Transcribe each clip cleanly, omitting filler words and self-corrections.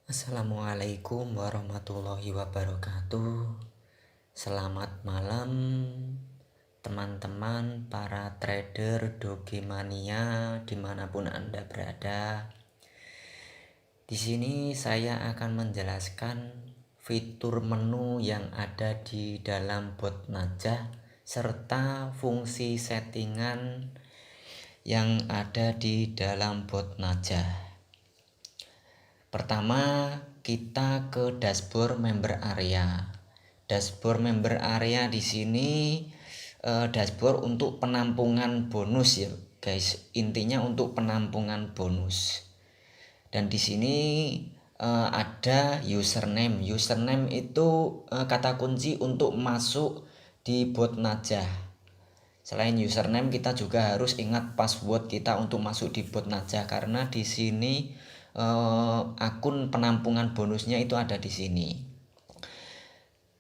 Assalamualaikum warahmatullahi wabarakatuh. Selamat malam teman-teman para trader Dogimania dimanapun Anda berada. Di sini saya akan menjelaskan fitur menu yang ada di dalam bot Najah serta fungsi settingan yang ada di dalam bot Najah. Pertama, kita ke dashboard member area. Dashboard member area di sini dashboard untuk penampungan bonus ya, guys. Intinya untuk penampungan bonus. Dan di sini ada username. Username itu kata kunci untuk masuk di bot Najah. Selain username, kita juga harus ingat password kita untuk masuk di bot Najah karena di sini akun penampungan bonusnya itu ada di sini.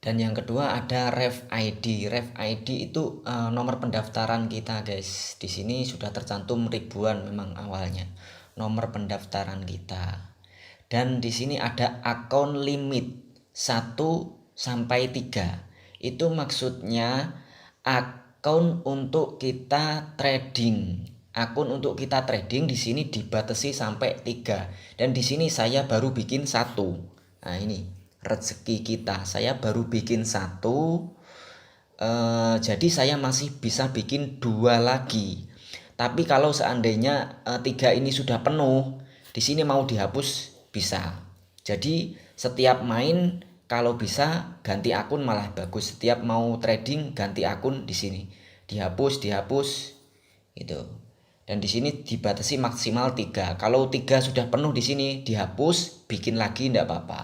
Dan yang kedua ada ref ID. Ref ID itu nomor pendaftaran kita, guys. Di sini sudah tercantum ribuan memang awalnya nomor pendaftaran kita. Dan di sini ada account limit 1 sampai 3. Itu maksudnya akun untuk kita trading. Akun untuk kita trading di sini dibatasi sampai 3. Dan di sini saya baru bikin 1. Nah, ini rezeki kita. Saya baru bikin 1. Jadi saya masih bisa bikin 2 lagi. Tapi kalau seandainya 3 ini sudah penuh, di sini mau dihapus bisa. Jadi setiap main kalau bisa ganti akun malah bagus. Setiap mau trading ganti akun di sini. Dihapus gitu. Dan di sini dibatasi maksimal 3. Kalau 3 sudah penuh di sini dihapus, bikin lagi enggak apa-apa.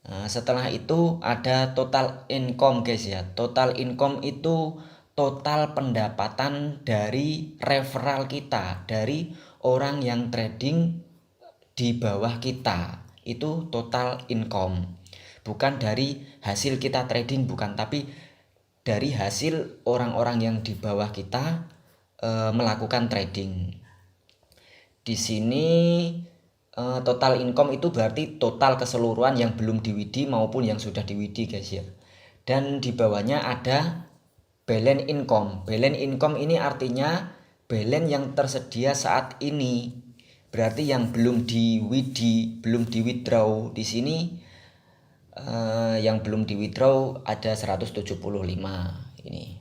Nah, setelah itu ada total income, guys ya. Total income itu total pendapatan dari referral kita, dari orang yang trading di bawah kita. Itu total income. Bukan dari hasil kita trading, bukan, tapi dari hasil orang-orang yang di bawah kita melakukan trading. Di sini total income itu berarti total keseluruhan yang belum diwidi maupun yang sudah diwidi, guys ya. Dan di bawahnya ada balance income. Balance income ini artinya balance yang tersedia saat ini. Berarti yang belum diwidi, belum di withdraw. Di sini yang belum di withdraw ada 175 ini.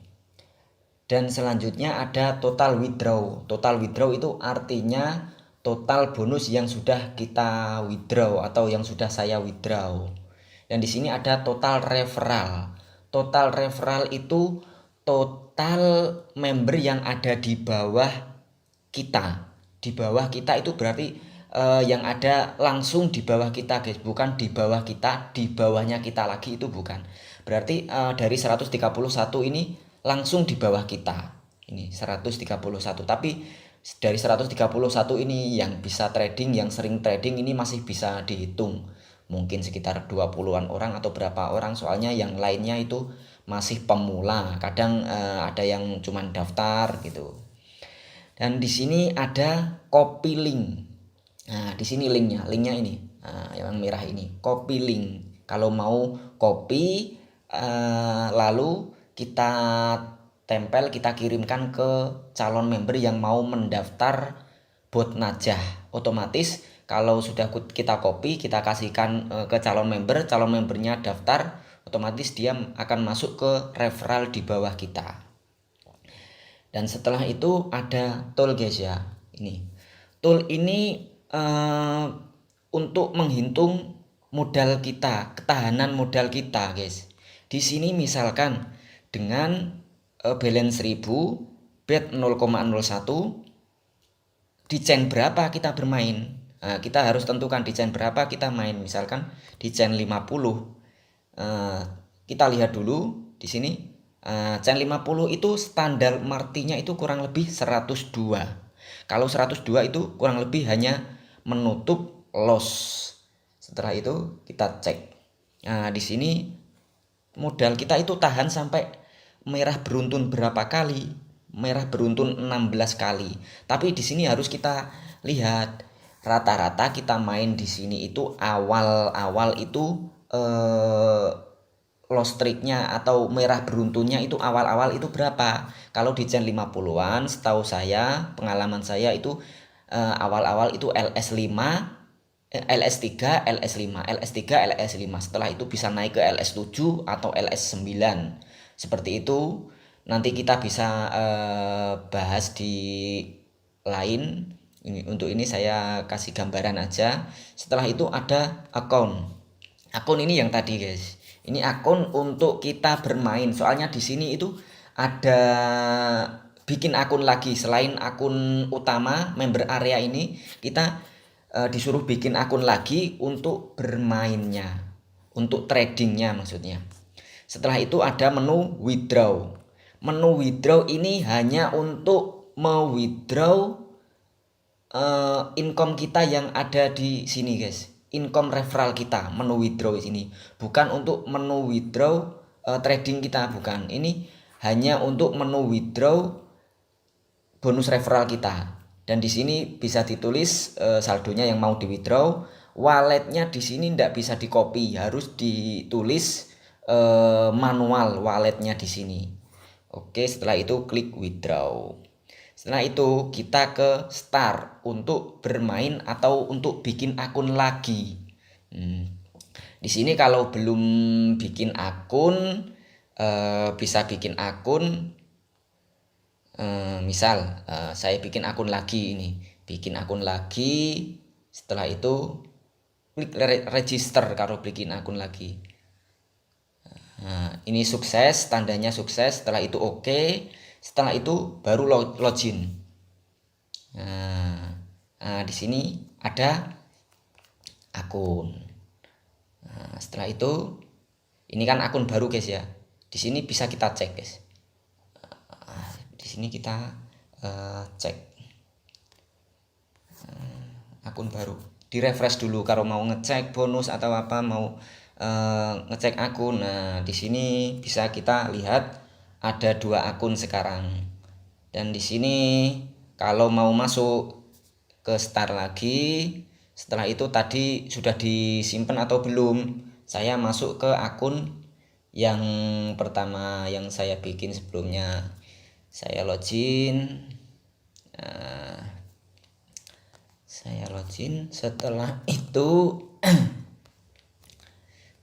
Dan selanjutnya ada total withdraw. Total withdraw itu artinya total bonus yang sudah kita withdraw atau yang sudah saya withdraw. Dan di sini ada total referral. Total referral itu total member yang ada di bawah kita. Di bawah kita itu berarti yang ada langsung di bawah kita, guys. Bukan di bawah kita, di bawahnya kita lagi, itu bukan. Berarti dari 131 ini langsung di bawah kita. Ini 131. Tapi dari 131 ini yang bisa trading, yang sering trading ini masih bisa dihitung. Mungkin sekitar 20-an orang atau berapa orang, soalnya yang lainnya itu masih pemula. Kadang ada yang cuman daftar gitu. Dan di sini ada copy link. Nah, di sini linknya ini, yang merah ini, copy link. Kalau mau copy, lalu kita tempel, kita kirimkan ke calon member yang mau mendaftar bot Najah. Otomatis kalau sudah kita copy, kita kasihkan ke calon membernya daftar, otomatis dia akan masuk ke referral di bawah kita. Dan setelah itu ada tool, guys ya. Ini tool ini untuk menghitung modal kita, ketahanan modal kita, guys. Di sini misalkan dengan balance 1000, bet 0,01, di chain berapa kita bermain. Nah, kita harus tentukan di chain berapa kita main. Misalkan di chain 50. Kita lihat dulu di sini. Chain 50 itu standar martinya itu kurang lebih 102. Kalau 102 itu kurang lebih hanya menutup loss. Setelah itu kita cek. Nah, di sini modal kita itu tahan sampai merah beruntun berapa kali? Merah beruntun 16 kali. Tapi di sini harus kita lihat rata-rata kita main di sini itu awal-awal itu loss streaknya atau merah beruntunnya itu awal-awal itu berapa? Kalau di chain 50-an setahu saya, pengalaman saya itu awal-awal itu LS5, LS3, LS5, LS3, LS5. Setelah itu bisa naik ke LS7 atau LS9. Seperti itu. Nanti kita bisa bahas di lain. Untuk ini saya kasih gambaran aja. Setelah itu ada akun. Akun ini yang tadi, guys. Ini akun untuk kita bermain. Soalnya di sini itu ada bikin akun lagi selain akun utama member area ini, kita disuruh bikin akun lagi untuk bermainnya, untuk tradingnya maksudnya. Setelah itu ada menu withdraw. Menu withdraw ini hanya untuk me-withdraw income kita yang ada di sini, guys. Income referral kita, menu withdraw di sini. Bukan untuk menu withdraw trading kita, bukan. Ini hanya untuk menu withdraw bonus referral kita. Dan di sini bisa ditulis saldonya yang mau di withdraw. Walletnya di sini tidak bisa di copy, harus ditulis manual walletnya di sini. Oke, setelah itu klik withdraw. Setelah itu kita ke start untuk bermain atau untuk bikin akun lagi. Di sini kalau belum bikin akun, bisa bikin akun. Misal saya bikin akun lagi ini, bikin akun lagi. Setelah itu klik register kalau bikin akun lagi. Nah, ini sukses, tandanya sukses. Setelah itu oke. Setelah itu baru login. Nah, di sini ada akun. Nah, setelah itu ini kan akun baru, guys ya. Di sini bisa kita cek, guys. Di sini kita cek akun baru. Di refresh dulu kalau mau ngecek bonus atau apa, mau ngecek akun. Nah, di sini bisa kita lihat ada 2 akun sekarang. Dan di sini kalau mau masuk ke start lagi, setelah itu tadi sudah disimpan atau belum? Saya masuk ke akun yang pertama yang saya bikin sebelumnya. Saya login. Setelah itu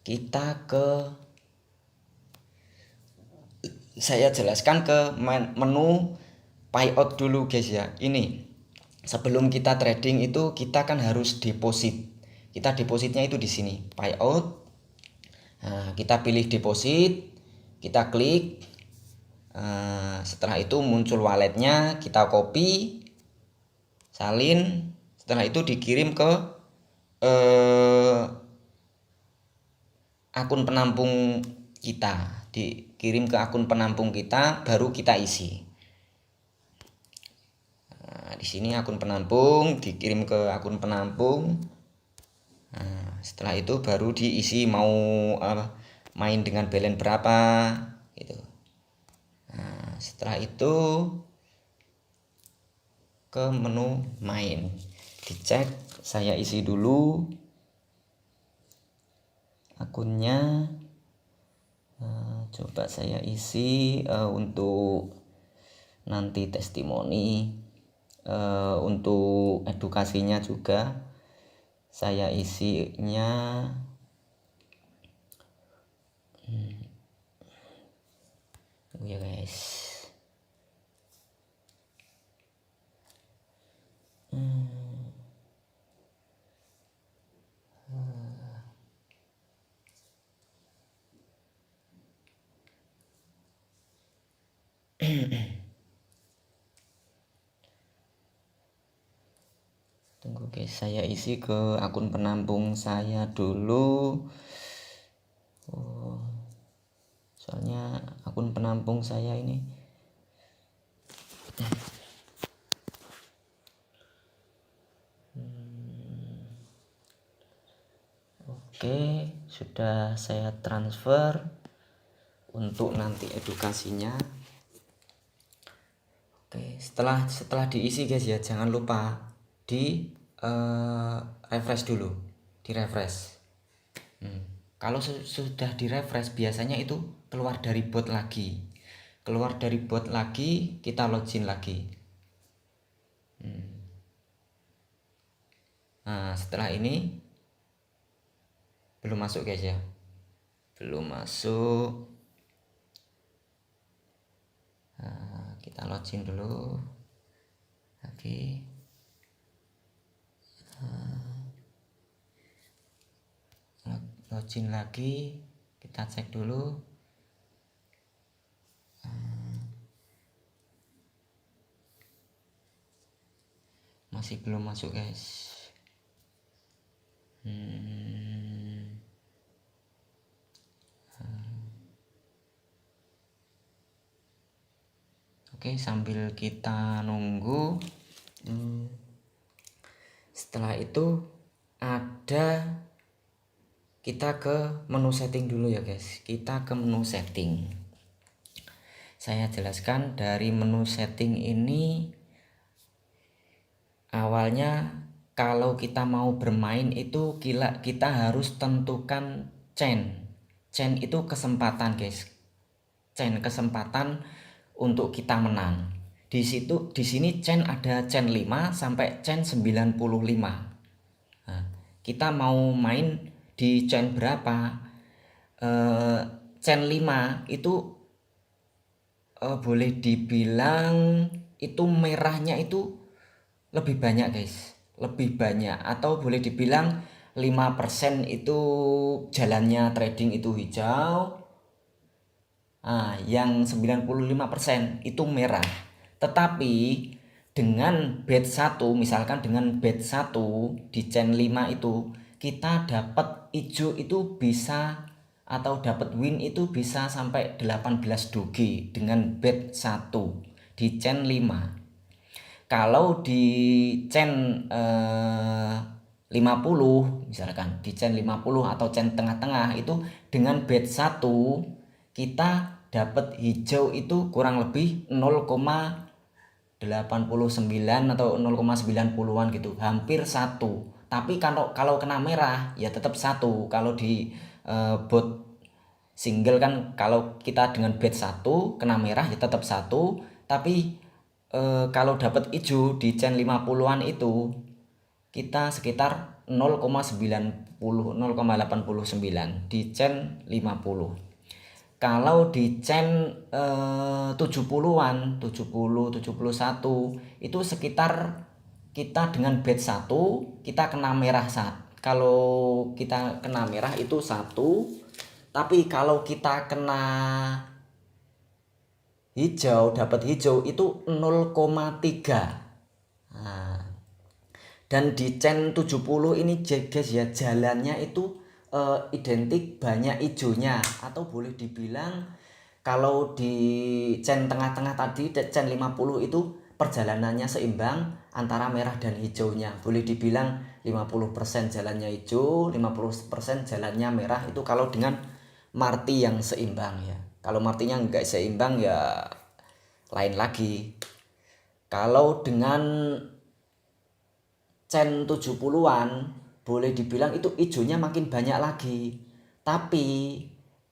kita saya jelaskan ke menu payout dulu, guys ya. Ini sebelum kita trading itu kita kan harus deposit. Kita depositnya itu di sini, payout. Nah, kita pilih deposit, kita klik. Setelah itu muncul walletnya, kita copy, salin. Setelah itu dikirim ke akun penampung kita, dikirim ke akun penampung kita, baru kita isi. Nah, di sini akun penampung, dikirim ke akun penampung. Nah, setelah itu baru diisi mau main dengan balance berapa gitu. Nah, setelah itu ke menu main, dicek. Saya isi dulu akunnya. Coba saya isi untuk nanti testimoni, untuk edukasinya juga saya isinya. Ya guys, tunggu guys, saya isi ke akun penampung saya dulu. Soalnya akun penampung saya ini oke, sudah saya transfer untuk nanti edukasinya. Oke, setelah diisi guys ya, jangan lupa di refresh dulu, di refresh. Kalau sudah di refresh biasanya itu keluar dari bot lagi, kita login lagi. Nah setelah ini belum masuk guys ya, belum masuk. Nah, kita login dulu. Oke. Login lagi, kita cek dulu. Masih belum masuk guys. Oke, sambil kita nunggu, setelah itu ada, kita ke menu setting dulu ya guys. Kita ke menu setting. Saya jelaskan dari menu setting ini, awalnya kalau kita mau bermain itu kita harus tentukan chain. Chain itu kesempatan guys. Chain kesempatan untuk kita menang. Di sini chain ada chain 5 sampai chain 95. Nah, kita mau main di chain berapa? Chain 5 itu boleh dibilang itu merahnya itu lebih banyak guys, lebih banyak, atau boleh dibilang 5% itu jalannya trading itu hijau. Yang 95% itu merah. Tetapi dengan bet 1, misalkan dengan bet 1 di chain 5 itu kita dapat hijau itu bisa, atau dapat win itu bisa sampai 18 doge dengan bet 1 di chain 5. Kalau di chain 50, misalkan di chain 50 atau chain tengah-tengah itu dengan bet 1 kita dapat hijau itu kurang lebih 0,89 atau 0,90-an gitu, hampir 1. Tapi kalau kena merah ya tetap 1. Kalau di bot single kan, kalau kita dengan bet 1 kena merah ya tetap 1. Tapi kalau dapat hijau di chain 50-an itu kita sekitar 0,90 0,89 di chain 50. Kalau di chain 70-an 70 71 itu sekitar kita dengan bet 1 kita kena merah kalau kita kena merah itu 1. Tapi kalau kita kena hijau, dapat hijau itu 0,3. Dan di chain 70 ini guys ya, jalannya itu identik banyak hijaunya, atau boleh dibilang kalau di chain tengah-tengah tadi, chain 50 itu perjalanannya seimbang antara merah dan hijaunya. Boleh dibilang 50% jalannya hijau, 50% jalannya merah. Itu kalau dengan marti yang seimbang ya. Kalau martinya enggak seimbang ya lain lagi. Kalau dengan chain 70-an boleh dibilang itu hijaunya makin banyak lagi. Tapi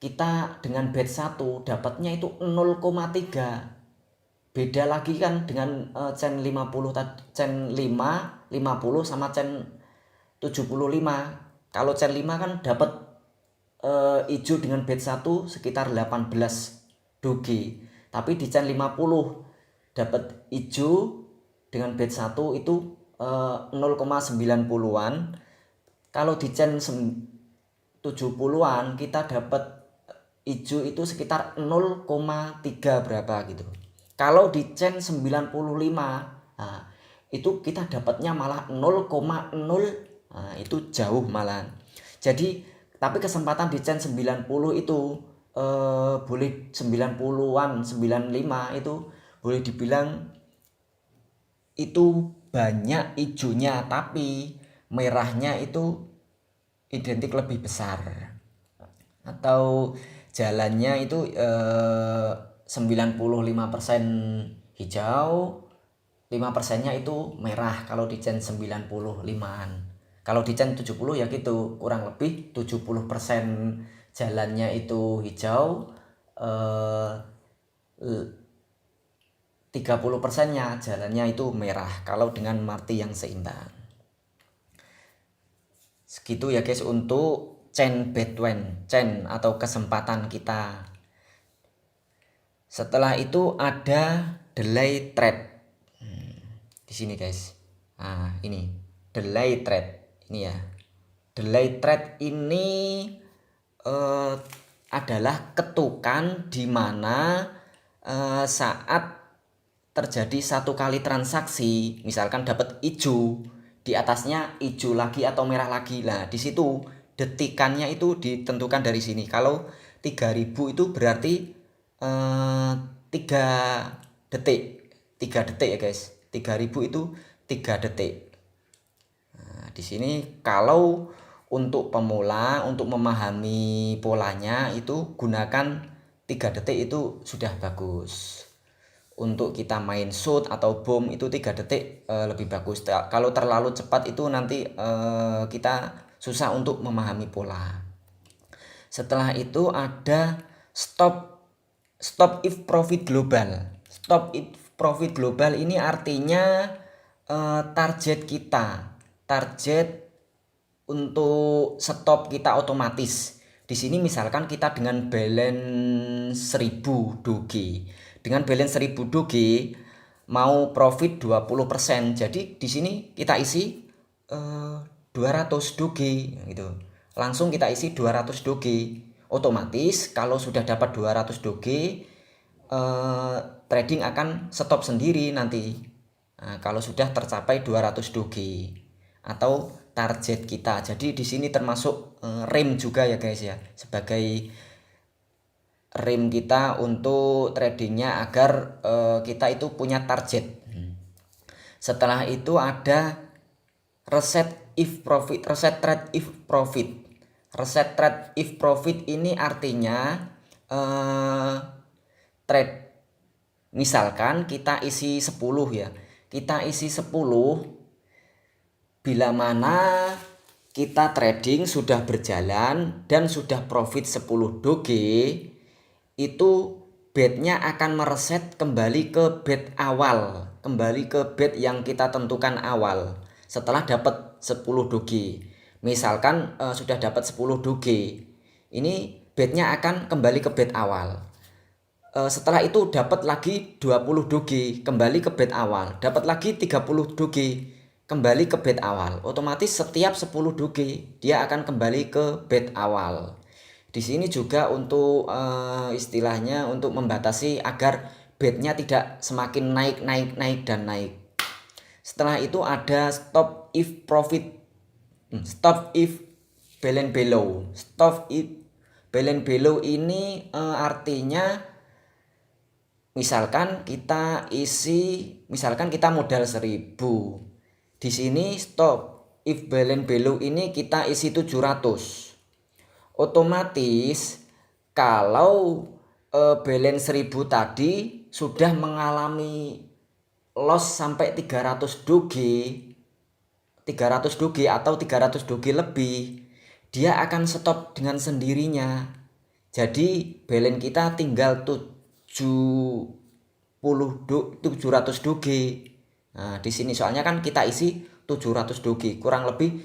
kita dengan bet 1 dapatnya itu 0,3. Beda lagi kan dengan chain 50 chain 5, 50 sama chain 75. Kalau chain 5 kan dapat hijau dengan bet 1 sekitar 18 doge. Tapi di chain 50 dapat hijau dengan bet 1 itu 0,90-an. Kalau di chain 70-an kita dapat hijau itu sekitar 0,3 berapa gitu. Kalau di chain 95 itu kita dapatnya malah 0,0. Itu jauh malah. Jadi tapi kesempatan di chain 90 itu boleh 90-an 95 itu boleh dibilang itu banyak hijaunya, tapi merahnya itu identik lebih besar, atau jalannya itu 95% hijau, 5%-nya itu merah kalau di chain 95-an. Kalau di chain 70 ya gitu, kurang lebih 70% jalannya itu hijau, 30%-nya jalannya itu merah kalau dengan marti yang seimbang. Segitu ya guys untuk chain Betwen, chain atau kesempatan kita. Setelah itu ada delay trade. Di sini guys. Nah, ini delay trade. Ini ya. Delay trade ini eh, adalah ketukan di mana saat terjadi satu kali transaksi, misalkan dapat hijau, di atasnya hijau lagi atau merah lagi. Lah, di situ detikannya itu ditentukan dari sini. Kalau 3000 itu berarti 3 detik. 3 detik ya, guys. 3000 itu 3 detik. Nah, di sini kalau untuk pemula, untuk memahami polanya itu gunakan 3 detik itu sudah bagus. Untuk kita main shoot atau bom itu 3 detik lebih bagus. Kalau terlalu cepat itu nanti kita susah untuk memahami pola. Setelah itu ada stop if profit global. Stop if profit global ini artinya target kita, target untuk stop kita otomatis. Di sini misalkan kita dengan balance 1000 doge. Dengan balance 1000 doge mau profit 20%. Jadi di sini kita isi 200 doge gitu. Langsung kita isi 200 doge. Otomatis kalau sudah dapat 200 doge trading akan stop sendiri nanti. Nah, kalau sudah tercapai 200 doge atau target kita. Jadi di sini termasuk rem juga ya guys ya, sebagai rem kita untuk tradingnya agar kita itu punya target. Setelah itu ada reset trade if profit. Reset trade if profit ini artinya trade, misalkan kita isi 10 ya. Kita isi 10, bila mana kita trading sudah berjalan dan sudah profit 10 doge, itu bednya akan mereset kembali ke bed awal, kembali ke bed yang kita tentukan awal setelah dapat 10 doge. Misalkan sudah dapat 10 doge, ini bednya akan kembali ke bed awal. Setelah itu dapat lagi 20 doge, kembali ke bed awal, dapat lagi 30 doge, kembali ke bed awal. Otomatis setiap 10 doge dia akan kembali ke bed awal. Di sini juga untuk istilahnya untuk membatasi agar bednya tidak semakin naik dan naik. Setelah itu ada stop if balance below. Stop if balance below ini artinya misalkan kita modal 1000. Di sini stop if balance below ini kita isi 700. Otomatis kalau balance 1000 tadi sudah mengalami loss sampai 300 doge atau 300 doge lebih, dia akan stop dengan sendirinya. Jadi balance kita tinggal 700 doge. Nah, di sini soalnya kan kita isi 700 doge, kurang lebih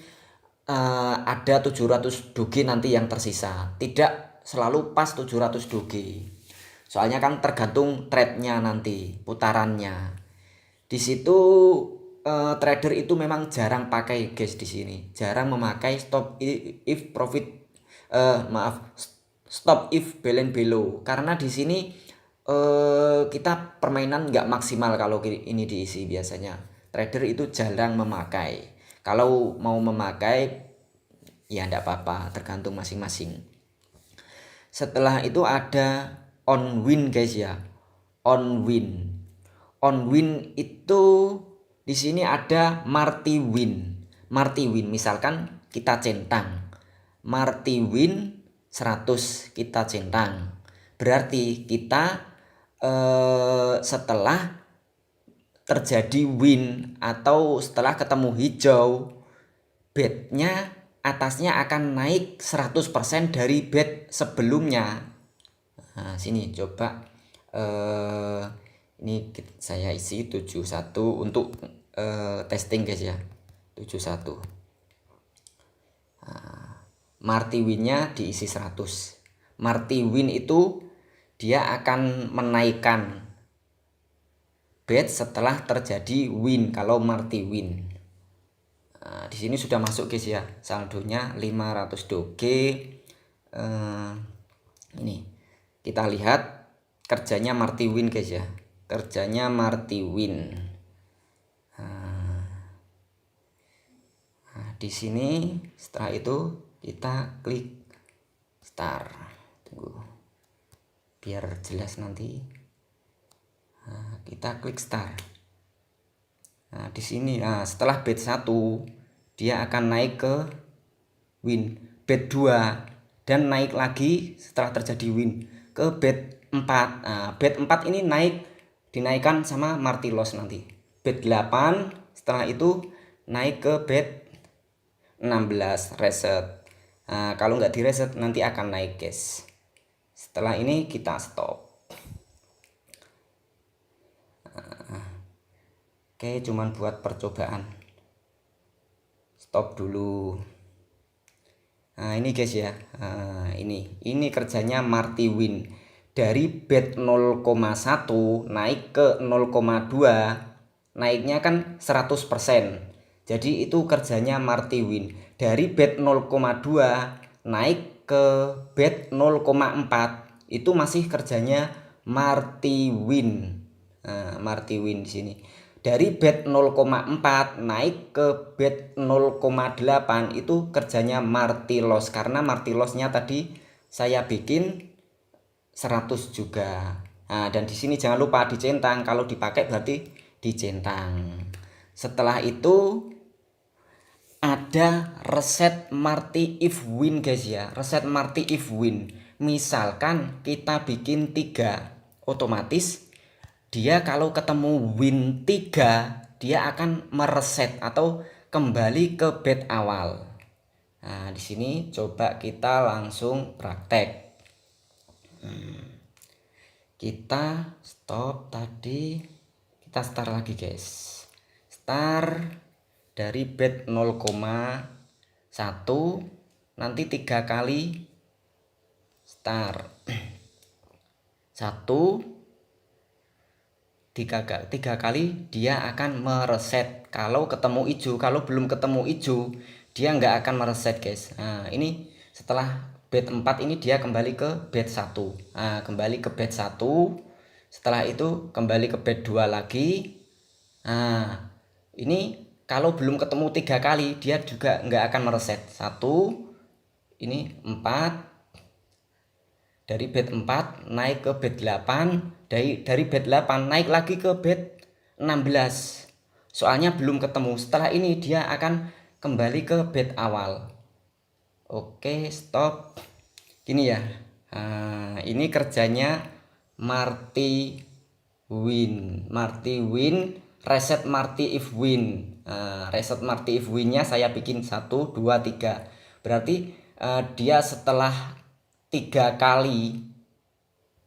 ada 700 doge nanti yang tersisa. Tidak selalu pas 700 doge. Soalnya kan tergantung trade-nya nanti, putarannya. Di situ trader itu memang jarang pakai guys di sini. Jarang memakai stop if balance below, karena di sini kita permainan nggak maksimal kalau ini diisi. Biasanya trader itu jarang memakai. Kalau mau memakai ya enggak apa-apa, tergantung masing-masing. Setelah itu ada on win guys ya. On win itu di sini ada marti win. Marti win misalkan kita centang. Marti win 100 kita centang. Berarti kita setelah terjadi win atau setelah ketemu hijau, bednya atasnya akan naik 100% dari bed sebelumnya. Nah, sini coba ini saya isi 71 untuk testing guys ya. 71. Marty Win-nya diisi 100. Marty Win itu dia akan menaikkan bed setelah terjadi win kalau Marty Win. Nah, di sini sudah masuk guys ya, saldonya 500 doge. Ini kita lihat kerjanya Marty Win guys ya, kerjanya Marty Win. Nah, di sini setelah itu kita klik start. Tunggu biar jelas nanti. Nah, kita klik start. Nah, di sini setelah bed 1 dia akan naik ke win, bed 2 dan naik lagi setelah terjadi win ke bed 4. Nah, bed 4 ini dinaikkan sama Marty Loss nanti. Bed 8 setelah itu naik ke bed 16 reset. Nah, kalau nggak di reset nanti akan naik guys. Setelah ini kita stop. Oke, cuman buat percobaan. Stop dulu. Nah, ini guys ya. Nah, ini kerjanya Marty Win. Dari bed 0,1 naik ke 0,2, naiknya kan 100%. Jadi itu kerjanya Marty Win. Dari bed 0,2 naik ke bed 0,4 itu masih kerjanya Marty Win. Nah, Marty Win di sini. Dari bed 0,4 naik ke bed 0,8 itu kerjanya Marty Loss, karena Marty Loss-nya tadi saya bikin 100 juga. Nah, dan di sini jangan lupa dicentang, kalau dipakai berarti dicentang. Setelah itu ada reset Marty if win guys ya, reset Marty if win. Misalkan kita bikin 3, otomatis dia kalau ketemu win 3 dia akan mereset atau kembali ke bed awal. Nah, di sini coba kita langsung praktek. Kita stop tadi, kita start lagi guys. Start dari bed 0,1 nanti 3 kali start. 3 kali dia akan mereset kalau ketemu hijau. Kalau belum ketemu hijau dia nggak akan mereset guys. Nah, ini setelah bed 4 ini dia kembali ke bed 1. Nah, kembali ke bed 1. Setelah itu kembali ke bed 2 lagi. Nah, ini kalau belum ketemu 3 kali dia juga nggak akan mereset. 1, ini 4. Dari bed 4 naik ke bed 8, dari bed 8 naik lagi ke bed 16. Soalnya belum ketemu. Setelah ini dia akan kembali ke bed awal. Oke, stop. Gini ya. Nah, ini kerjanya Marty Win. Marty Win, reset Marty if win. Reset Marty if winnya saya bikin 1, 2, 3. Berarti dia setelah 3 kali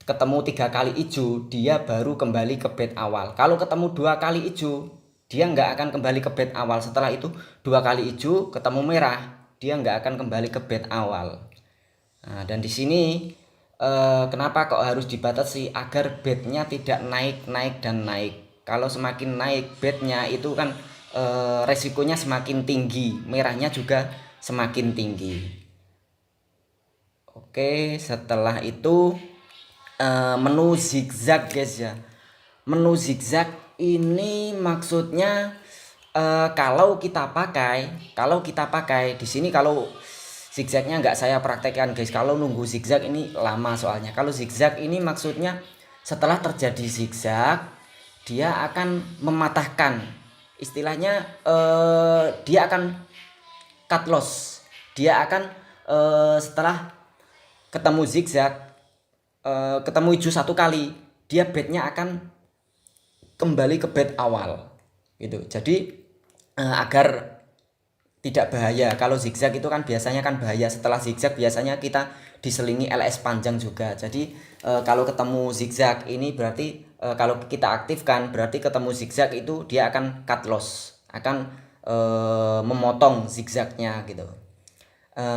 ketemu 3 kali hijau dia baru kembali ke bed awal. Kalau ketemu 2 kali hijau dia nggak akan kembali ke bed awal. Setelah itu 2 kali hijau ketemu merah dia nggak akan kembali ke bed awal. Nah, dan di sini kenapa kok harus dibatasi agar bednya tidak naik dan naik. Kalau semakin naik bednya itu kan resikonya semakin tinggi, merahnya juga semakin tinggi. Oke, setelah itu menu zigzag guys ya. Menu zigzag ini maksudnya kalau kita pakai di sini, kalau zigzagnya nggak saya praktekkan guys. Kalau nunggu zigzag ini lama soalnya. Kalau zigzag ini maksudnya setelah terjadi zigzag dia akan mematahkan. Istilahnya dia akan cut loss. Dia akan setelah ketemu zigzag, ketemu hijau 1 kali, dia bednya akan kembali ke bed awal gitu. Jadi agar tidak bahaya. Kalau zigzag itu kan biasanya kan bahaya. Setelah zigzag biasanya kita diselingi LS panjang juga. Jadi kalau ketemu zigzag ini berarti kalau kita aktifkan berarti ketemu zigzag itu dia akan cut loss, akan memotong zigzagnya gitu.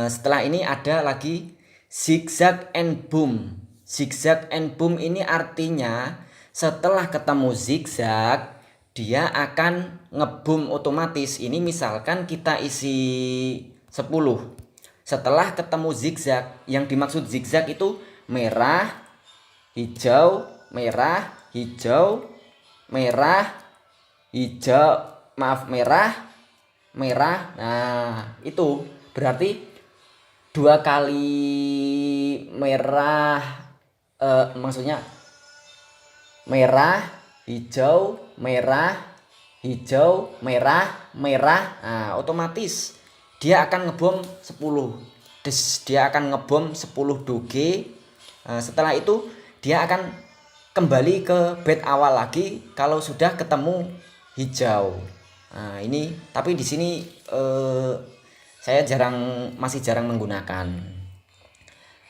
Setelah ini ada lagi zigzag and boom. Zigzag and boom ini artinya setelah ketemu zigzag dia akan ngebum otomatis. Ini misalkan kita isi 10. Setelah ketemu zigzag, yang dimaksud zigzag itu merah, hijau, merah, hijau, merah, hijau, maaf, merah, merah. Nah, itu berarti 2 kali merah, maksudnya merah, hijau, merah, hijau, merah, merah. Nah, otomatis dia akan ngebom 10. Dia akan ngebom 10 doge. Setelah itu dia akan kembali ke bed awal lagi kalau sudah ketemu hijau. Nah, ini tapi di sini saya masih jarang menggunakan.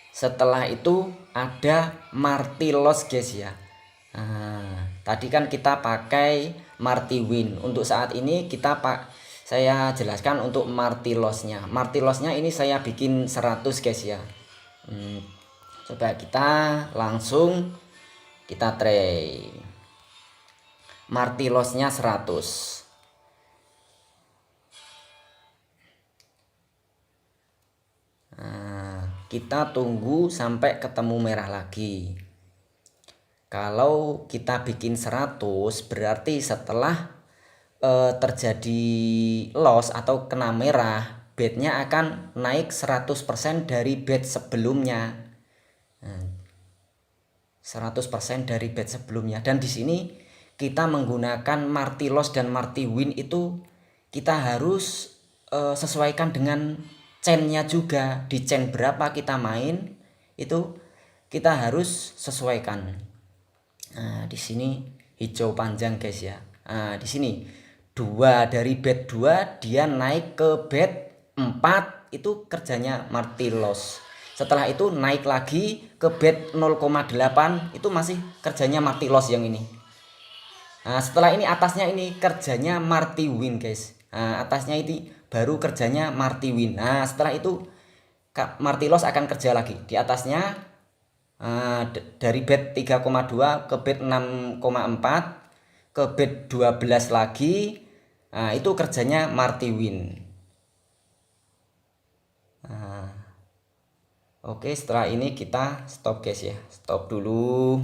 Setelah itu ada Martilos guys ya. Nah, tadi kan kita pakai Martiwin. Untuk saat ini saya jelaskan untuk Martilosnya. Martilosnya ini saya bikin 100 guys ya. Coba kita langsung kita try. Martilosnya 100. Nah, kita tunggu sampai ketemu merah lagi. Kalau kita bikin 100 berarti setelah terjadi loss atau kena merah, bednya akan naik 100% dari bed sebelumnya. 100% dari bed sebelumnya. Dan di sini kita menggunakan Martilos dan Martiwin itu kita harus sesuaikan dengan chainnya juga. Di chain berapa kita main itu kita harus sesuaikan. Nah, di sini hijau panjang guys ya. Nah, di sini dari bed 2 dia naik ke bed 4 itu kerjanya Martilos. Setelah itu naik lagi ke bed 0,8 itu masih kerjanya Martilos yang ini. Nah, setelah ini atasnya ini kerjanya Martiwin guys. Nah, atasnya ini baru kerjanya Martiwin. Nah, setelah itu Martilos akan kerja lagi di atasnya. Dari bed 3,2 ke bed 6,4 ke bed 12 lagi. Nah, itu kerjanya Martiwin. Oke, setelah ini kita stop guys ya. Stop dulu.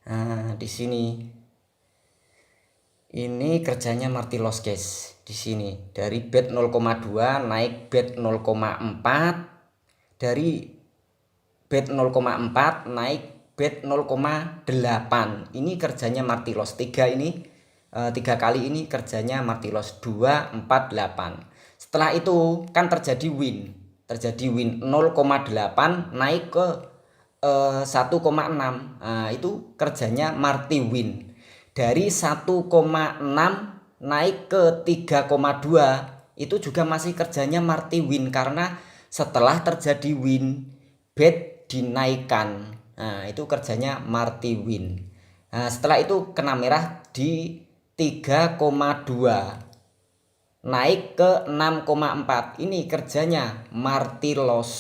Nah, di sini ini kerjanya Martilos guys. Di sini dari bed 0,2 naik bed 0,4, dari bed 0,4 naik bed 0,8. Ini kerjanya Martilos. 3 kali ini kerjanya Martilos 2, 4, 8. Setelah itu kan terjadi win 0,8 naik ke 1,6. Nah, itu kerjanya Martiwin. Dari 1,6 naik ke 3,2 itu juga masih kerjanya Martiwin karena setelah terjadi win bed dinaikkan. Nah, itu kerjanya Martiwin. Nah, setelah itu kena merah di 3,2 naik ke 6,4. Ini kerjanya Martilos.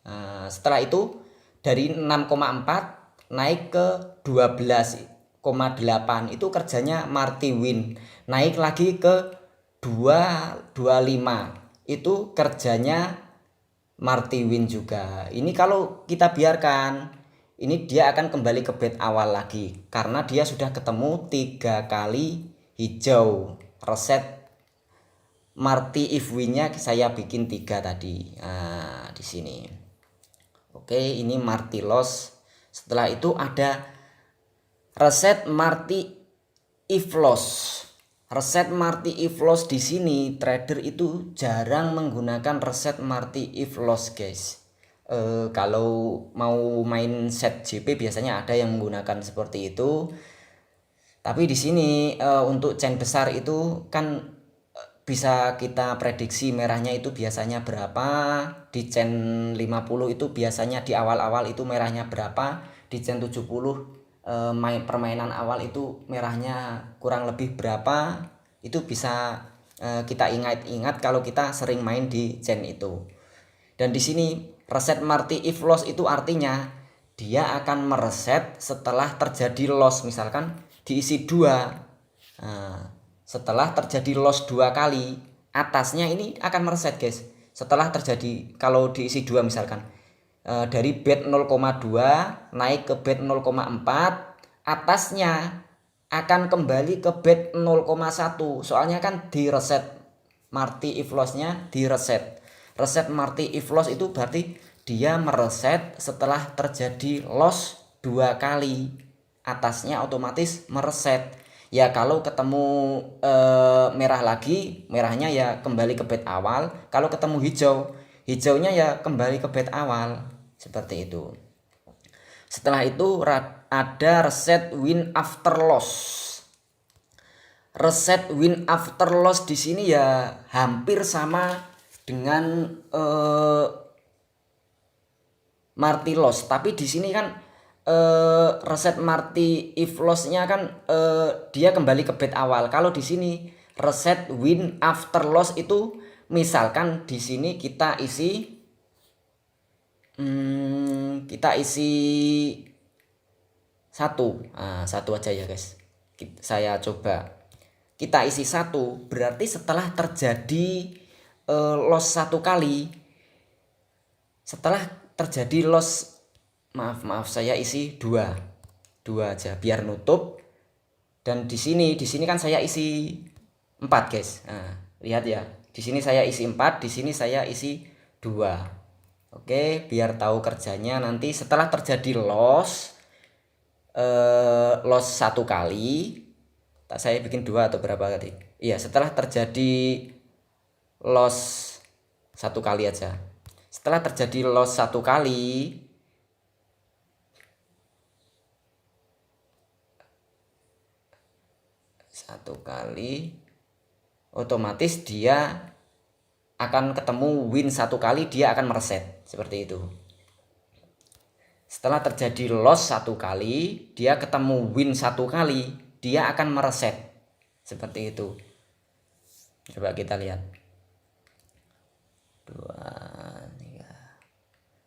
Nah, setelah itu dari 6,4 naik ke 12,8 itu kerjanya Martiwin. Naik lagi ke 2,25 itu kerjanya Martiwin juga. Ini kalau kita biarkan ini dia akan kembali ke bed awal lagi karena dia sudah ketemu 3 kali hijau. Reset Marti if win-nya saya bikin 3 tadi. Nah, di sini. Oke, ini Martilos. Setelah itu ada reset Marti if loss. Reset Marti if loss di sini trader itu jarang menggunakan reset Marti if loss guys. Kalau mau main set JP biasanya ada yang menggunakan seperti itu. Tapi di sini untuk chain besar itu kan bisa kita prediksi merahnya itu biasanya berapa. Di chain 50 itu biasanya di awal-awal itu merahnya berapa. Di chain 70 permainan awal itu merahnya kurang lebih berapa. Itu bisa kita ingat-ingat kalau kita sering main di chain itu. Dan di sini reset Marty if loss itu artinya dia akan mereset setelah terjadi loss, misalkan diisi 2. Nah, setelah terjadi loss 2 kali, atasnya ini akan mereset, guys. Setelah terjadi kalau diisi 2 misalkan dari bet 0,2 naik ke bet 0,4, atasnya akan kembali ke bet 0,1. Soalnya kan di reset Marty if loss-nya di reset. Reset Marty if loss itu berarti dia mereset setelah terjadi loss 2 kali. Atasnya otomatis mereset. Ya kalau ketemu merah lagi, merahnya ya kembali ke bet awal. Kalau ketemu hijau, hijaunya ya kembali ke bet awal. Seperti itu. Setelah itu ada reset win after loss. Reset win after loss di sini ya hampir sama dengan Marty loss, tapi di sini kan reset Marty if loss-nya kan dia kembali ke bet awal. Kalau di sini reset win after loss itu misalkan di sini kita isi satu. Nah, satu aja ya guys. Saya coba. Kita isi satu, berarti setelah terjadi loss 1 kali, setelah terjadi loss, maaf saya isi 2 aja biar nutup. Dan di sini kan saya isi 4 guys. Nah, lihat ya, di sini saya isi 4, di sini saya isi 2. Oke, biar tahu kerjanya nanti setelah terjadi loss 1 kali, saya bikin 2 atau berapa tadi. Iya, setelah terjadi loss 1 kali aja. Setelah terjadi loss 1 kali, otomatis dia akan ketemu win 1 kali, dia akan mereset seperti itu. Setelah terjadi loss 1 kali, dia ketemu win 1 kali, dia akan mereset seperti itu. Coba kita lihat. 2, 3.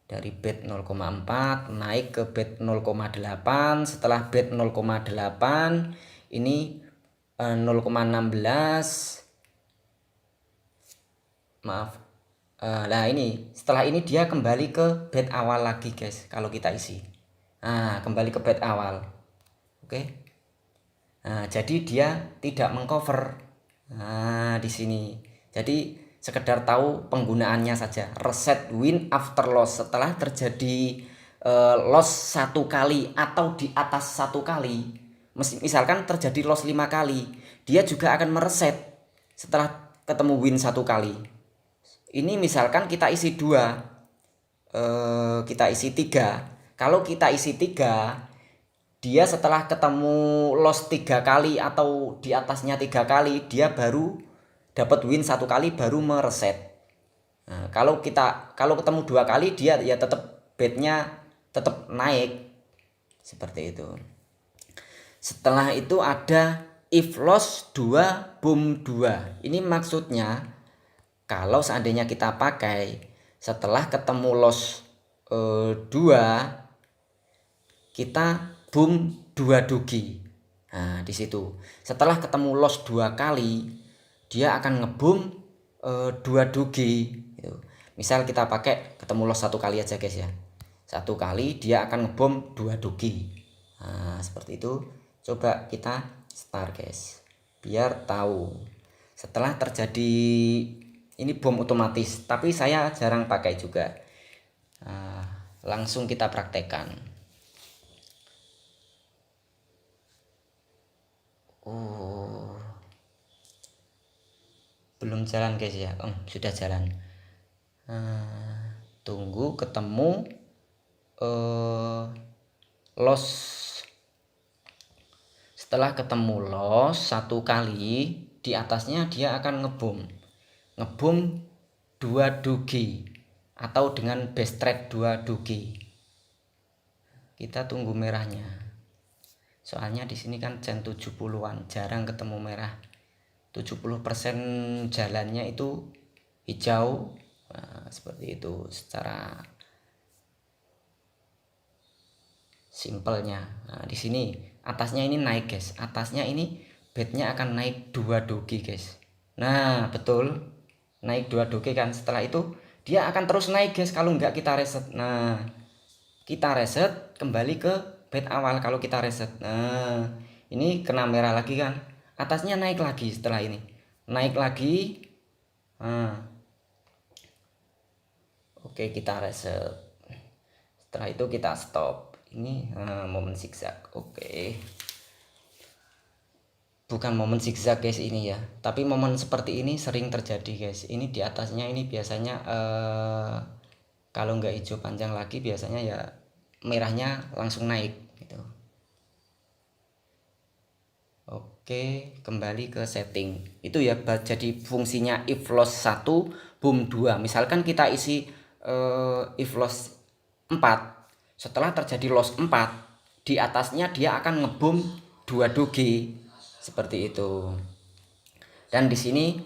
Dari bet 0,4 naik ke bet 0,8. Setelah bet 0,8 ini 0,16. Maaf. Nah ini setelah ini dia kembali ke bet awal lagi guys. Kalau kita isi, nah kembali ke bet awal. Oke. Nah jadi dia tidak mengcover. Nah di sini. Jadi sekedar tahu penggunaannya saja. Reset win after loss, setelah terjadi loss 1 kali atau di atas 1 kali. Misalkan terjadi loss 5 kali, dia juga akan mereset setelah ketemu win 1 kali. Ini misalkan kita isi 2, kita isi 3. Kalau kita isi 3, dia setelah ketemu loss 3 kali atau di atasnya 3 kali, dia baru dapat win 1 kali, baru mereset. Nah, kalau ketemu 2 kali, dia ya tetap betnya tetap naik seperti itu. Setelah itu ada if loss 2 boom 2. Ini maksudnya kalau seandainya kita pakai setelah ketemu loss 2, kita boom 2 dogi. Nah, di situ. Setelah ketemu loss 2 kali, dia akan ngeboom 2 dogi gitu. Misal kita pakai ketemu loss 1 kali aja guys ya. 1 kali dia akan ngeboom 2 dogi. Nah, seperti itu. Coba kita start guys. Biar tahu. Setelah terjadi ini bom otomatis, tapi saya jarang pakai juga. Nah, langsung kita praktekkan. Belum jalan guys ya. Sudah jalan. tunggu ketemu loss. Setelah ketemu loss satu kali, di atasnya dia akan ngebum 2 doge atau dengan best trade 2 doge. Kita tunggu merahnya. Soalnya di sini kan chen 70-an, jarang ketemu merah. 70% jalannya itu hijau. Nah, seperti itu secara simpelnya. Nah, di sini atasnya ini naik, guys. Atasnya ini bednya akan naik 2 doge, guys. Nah, betul. Naik 2 doge kan. Setelah itu dia akan terus naik, guys, kalau nggak kita reset. Nah, kita reset kembali ke bed awal kalau kita reset. Nah, ini kena merah lagi kan. Atasnya naik lagi setelah ini. Naik lagi. Nah, oke, kita reset. Setelah itu kita stop. Ini momen zigzag. Oke. Bukan momen zigzag, guys, ini ya. Tapi momen seperti ini sering terjadi, guys. Ini di atasnya ini biasanya kalau nggak hijau panjang lagi biasanya ya merahnya langsung naik gitu. Oke, kembali ke setting. Itu ya, jadi fungsinya if loss 1 boom 2. Misalkan kita isi if loss 4. Setelah terjadi loss 4, di atasnya dia akan ngebom 2 doge. Seperti itu. Dan di sini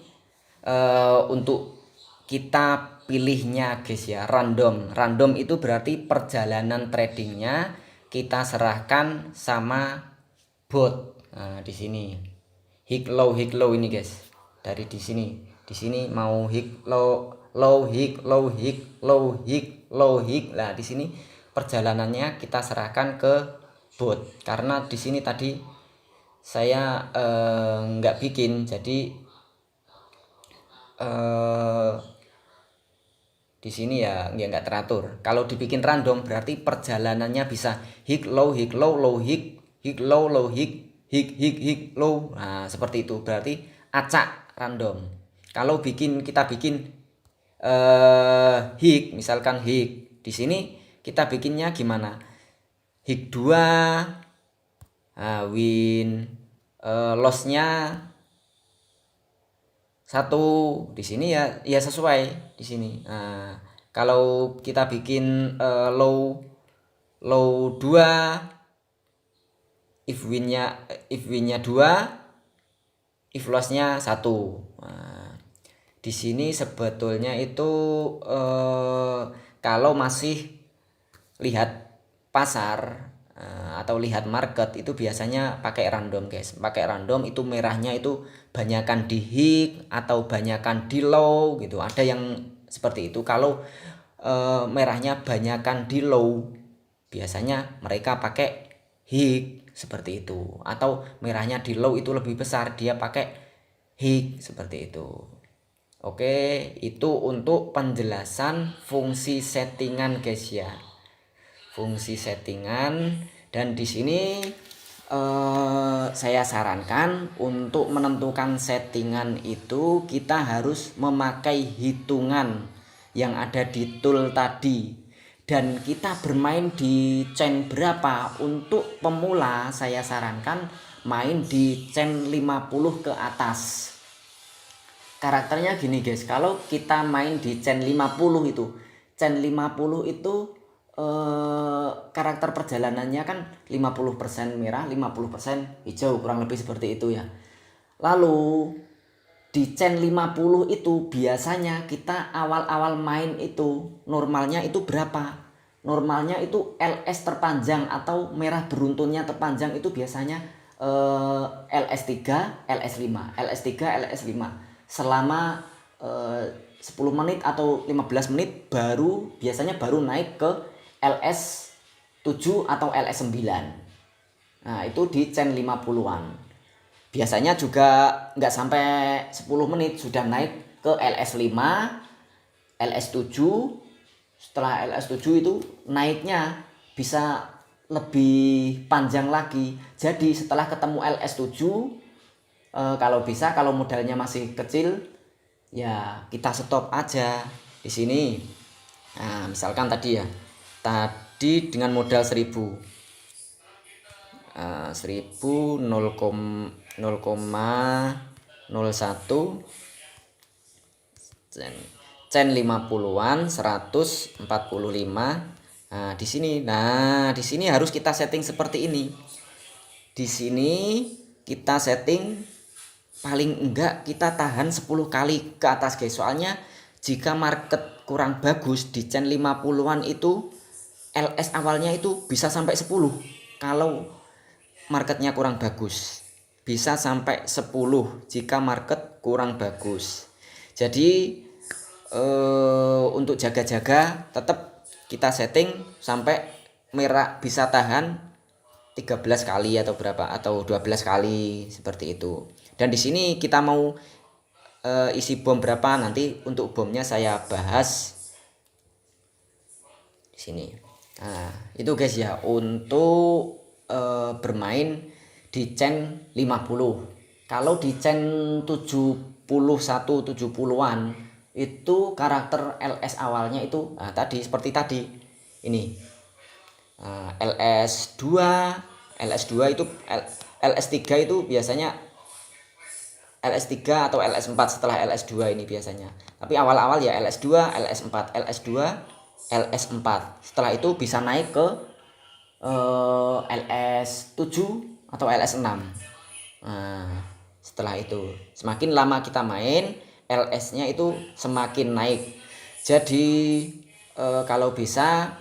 untuk kita pilihnya, guys, ya, random itu berarti perjalanan tradingnya kita serahkan sama bot. Nah, di sini hit low ini, guys. Dari di sini mau hit low hit low hit low hit low hit. Nah, di sini perjalanannya kita serahkan ke bot karena di sini tadi saya nggak bikin, jadi di sini ya nggak teratur. Kalau dibikin random berarti perjalanannya bisa hit low low hit low hit low. Nah, seperti itu berarti acak random. Kalau kita bikin hit, misalkan hit, di sini kita bikinnya gimana? Hit 2, win lossnya 1. Di sini ya sesuai di sini. Nah, kalau kita bikin low 2, if winnya 2, if lossnya 1. Nah, di sini sebetulnya itu kalau masih lihat pasar atau lihat market itu biasanya pakai random, guys. Pakai random itu merahnya itu banyakan di hit atau banyakan di low gitu. Ada yang seperti itu. Kalau merahnya banyakan di low biasanya mereka pakai hit seperti itu. Atau merahnya di low itu lebih besar, dia pakai hit seperti itu. Oke, itu untuk penjelasan fungsi settingan, guys, ya. Fungsi settingan. Dan di sini saya sarankan untuk menentukan settingan itu kita harus memakai hitungan yang ada di tool tadi, dan kita bermain di chain berapa. Untuk pemula saya sarankan main di chain 50 ke atas. Karakternya gini, guys, kalau kita main di chain 50 itu karakter perjalanannya kan 50% merah 50% hijau, kurang lebih seperti itu ya. Lalu di chain 50 itu biasanya kita awal-awal main itu normalnya itu berapa? Normalnya itu LS terpanjang atau merah beruntunnya terpanjang itu biasanya LS3, LS5, LS3, LS5 selama 10 menit atau 15 menit biasanya baru naik ke LS7 atau LS9. Nah, itu di chain 50-an. Biasanya juga nggak sampai 10 menit sudah naik ke LS5, LS7. Setelah LS7 itu naiknya bisa lebih panjang lagi. Jadi setelah ketemu LS7, kalau bisa, kalau modalnya masih kecil ya kita stop aja di sini. Nah, misalkan tadi ya, tadi dengan modal 1000, 1000 0,01 Cen 50-an 145. Nah, di sini harus kita setting seperti ini. Di sini kita setting paling enggak kita tahan 10 kali ke atas guys. Soalnya jika market kurang bagus di Cen 50-an itu LS awalnya itu bisa sampai 10. Kalau marketnya kurang bagus bisa sampai 10 jika market kurang bagus. Jadi untuk jaga-jaga tetap kita setting sampai merah bisa tahan 13 kali atau berapa atau 12 kali seperti itu. Dan di sini kita mau isi bom berapa, nanti untuk bomnya saya bahas di sini. Nah, itu guys ya untuk bermain di Cen 50. Kalau di Cen 71 70-an itu karakter LS awalnya itu tadi seperti tadi. Ini LS2, LS2 itu LS3 itu biasanya LS3 atau LS4 setelah LS2 ini biasanya. Tapi awal-awal ya LS2, LS4, LS2, LS4. Setelah itu bisa naik ke LS7 atau LS6. Nah, setelah itu semakin lama kita main LS-nya itu semakin naik. Jadi kalau bisa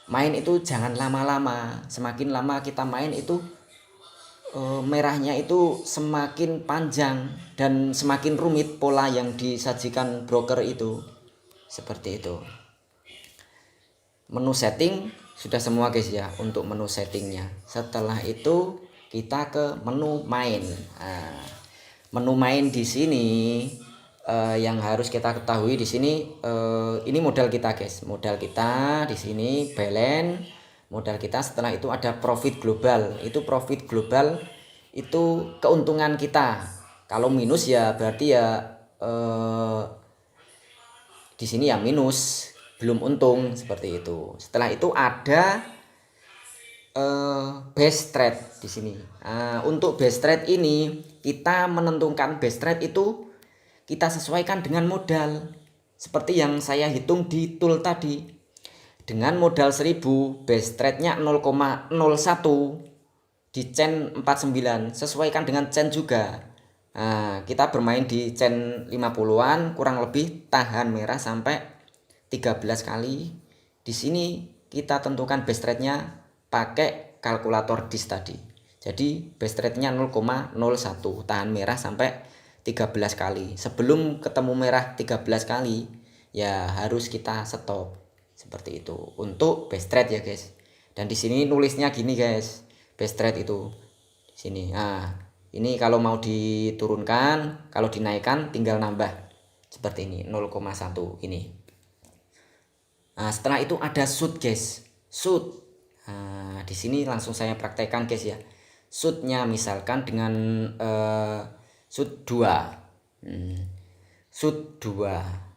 main itu jangan lama-lama. Semakin lama kita main itu merahnya itu semakin panjang dan semakin rumit pola yang disajikan broker itu. Seperti itu. Menu setting sudah semua guys ya untuk menu settingnya. Setelah itu kita ke menu main. Nah, menu main di sini yang harus kita ketahui di sini ini modal kita guys. Modal kita di sini balance, modal kita. Setelah itu ada profit global. Itu profit global itu keuntungan kita. Kalau minus ya berarti ya di sini ya minus, belum untung seperti itu. Setelah itu ada base trade di sini. Untuk base trade ini kita menentukan base trade itu kita sesuaikan dengan modal. Seperti yang saya hitung di tool tadi. Dengan modal 1000 base trade-nya 0,01 di Cen 49, sesuaikan dengan Cen juga. Nah, kita bermain di Cen 50-an kurang lebih tahan merah sampai 13 kali. Di sini kita tentukan base rate-nya pakai kalkulator DIS tadi. Jadi base rate-nya 0,01 tahan merah sampai 13 kali. Sebelum ketemu merah 13 kali ya harus kita stop. Seperti itu untuk base trade ya guys. Dan di sini nulisnya gini guys, base trade itu di sini. Nah, ini kalau mau diturunkan, kalau dinaikkan tinggal nambah seperti ini 0,1 ini. Nah, setelah itu ada shoot guys, shoot. Nah, di sini langsung saya praktekkan guys ya. Shootnya misalkan dengan shoot 2. Shoot 2.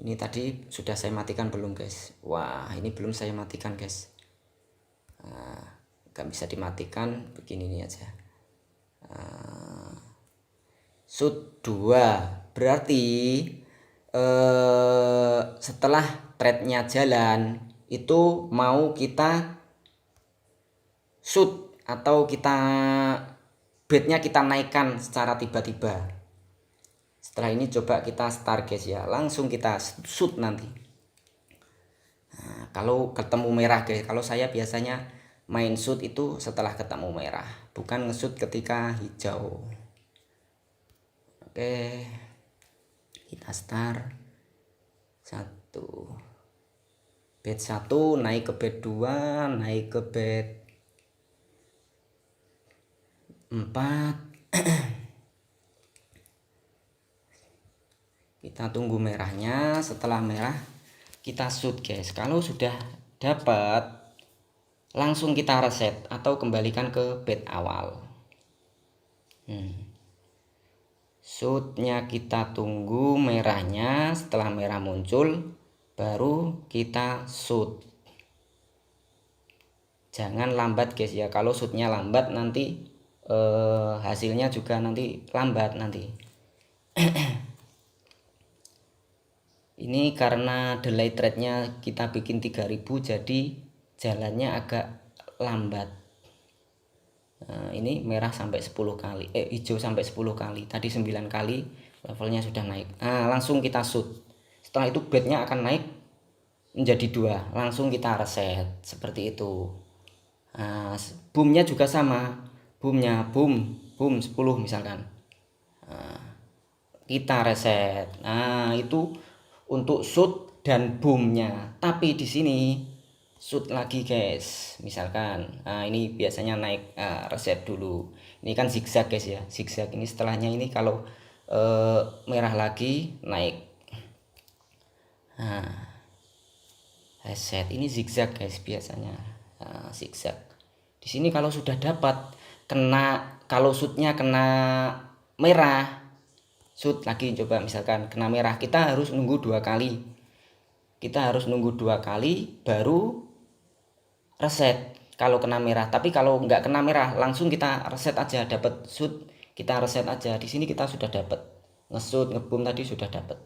Ini tadi sudah saya matikan belum guys? Wah, ini belum saya matikan guys. Gak bisa dimatikan, begini ini aja. Shoot 2 berarti setelah trade-nya jalan itu mau kita shoot atau kita bet-nya kita naikkan secara tiba-tiba. Setelah ini coba kita start guys ya, langsung kita shoot nanti. Nah, kalau ketemu merah guys, kalau saya biasanya main shoot itu setelah ketemu merah, bukan nge-shoot ketika hijau. Oke, kita start 1 bet 1 naik ke bet 2, naik ke bet 4. Kita tunggu merahnya. Setelah merah kita shoot guys. Kalau sudah dapat langsung kita reset atau kembalikan ke bet awal. Shootnya kita tunggu merahnya. Setelah merah muncul baru kita shoot. Jangan lambat guys ya, kalau shootnya lambat nanti hasilnya juga nanti lambat nanti. Ini karena delay threadnya kita bikin 3000, jadi jalannya agak lambat. Nah, ini merah sampai 10 kali, hijau sampai 10 kali, tadi 9 kali levelnya sudah naik. Nah, langsung kita shoot. Setelah itu bednya akan naik menjadi 2, langsung kita reset seperti itu. Nah, boomnya juga sama, boomnya boom 10 misalkan. Nah, kita reset. Nah, itu untuk shoot dan boomnya. Tapi di sini shoot lagi guys, misalkan. Nah, ini biasanya naik, reset dulu. Ini kan zigzag guys ya, zigzag. Ini setelahnya ini kalau merah lagi naik. Nah, reset. Ini zigzag guys biasanya. Nah, zigzag. Di sini kalau sudah dapat kalau shootnya kena merah, shoot lagi, coba misalkan kena merah, kita harus nunggu 2 kali. Kita harus nunggu 2 kali baru reset kalau kena merah. Tapi kalau nggak kena merah langsung kita reset aja, dapat shoot kita reset aja. Di sini kita sudah dapat nge-shoot, nge-boom tadi sudah dapat.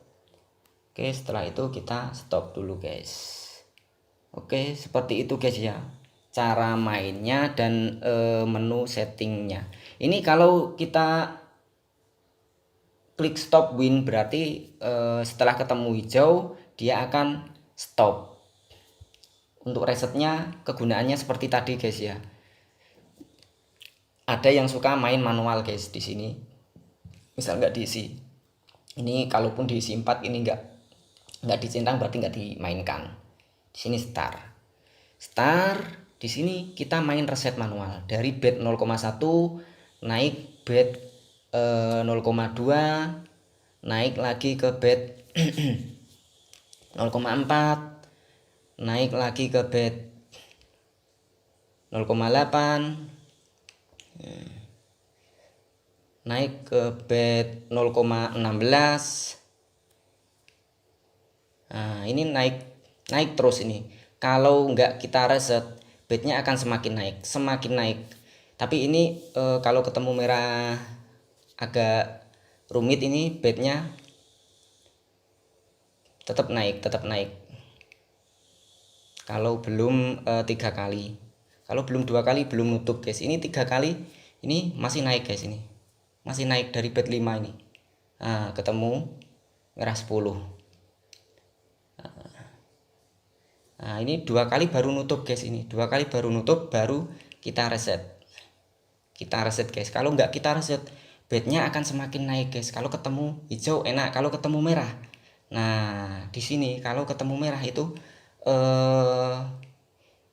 Oke, setelah itu kita stop dulu guys. Oke, seperti itu guys ya cara mainnya dan menu settingnya. Ini kalau kita klik stop win berarti setelah ketemu hijau dia akan stop. Untuk resetnya kegunaannya seperti tadi guys ya. Ada yang suka main manual guys di sini. Misal nggak diisi. Ini kalaupun diisi 4 ini nggak dicentang berarti nggak dimainkan. Di sini start. Di sini kita main reset manual dari bet 0,1 naik bet 0,2, naik lagi ke bet 0,4, naik lagi ke bet 0,8, naik ke bet 0,16. Nah, ini naik terus ini. Kalau nggak kita reset, bednya akan semakin naik. Tapi ini kalau ketemu merah agak rumit, ini bednya tetap naik. Kalau belum 3 kali, kalau belum 2 kali belum nutup guys. Ini 3 kali, ini masih naik guys, ini masih naik dari bet 5 ini. Nah, ketemu merah 10. Nah, ini 2 kali baru nutup guys, ini 2 kali baru nutup baru kita reset guys. Kalau nggak kita reset, bednya akan semakin naik guys. Kalau ketemu hijau enak, kalau ketemu merah, nah di sini kalau ketemu merah itu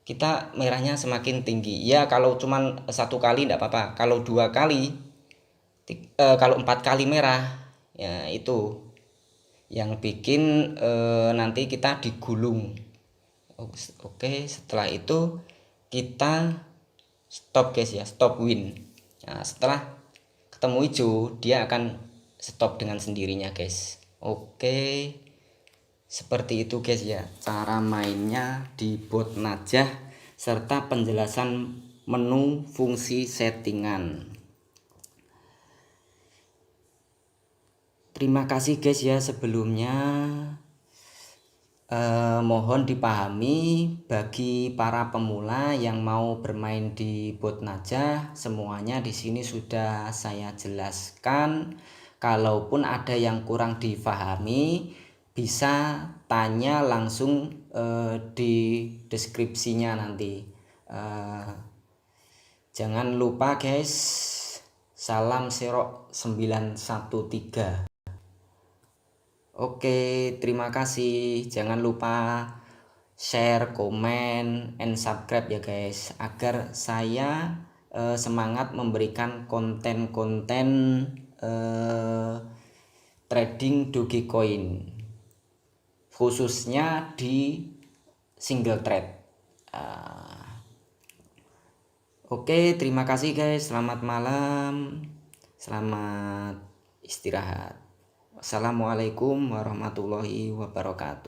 kita merahnya semakin tinggi ya. Kalau cuman 1 kali enggak apa-apa, kalau 2 kali, kalau 4 kali merah ya itu yang bikin nanti kita digulung. Oke, setelah itu kita stop guys ya, stop win. Nah, setelah ketemu hijau dia akan stop dengan sendirinya guys. Oke, seperti itu guys ya cara mainnya di bot Najah serta penjelasan menu fungsi settingan. Terima kasih guys ya sebelumnya. Mohon dipahami bagi para pemula yang mau bermain di bot Najah, semuanya di sini sudah saya jelaskan. Kalaupun ada yang kurang dipahami, bisa tanya langsung di deskripsinya nanti. Jangan lupa guys, salam serok 913. Oke, terima kasih. Jangan lupa share, komen, and subscribe ya guys, agar saya semangat memberikan konten-konten trading Dogecoin, khususnya di single trade. Oke, terima kasih guys. Selamat malam, selamat istirahat. Assalamualaikum warahmatullahi wabarakatuh.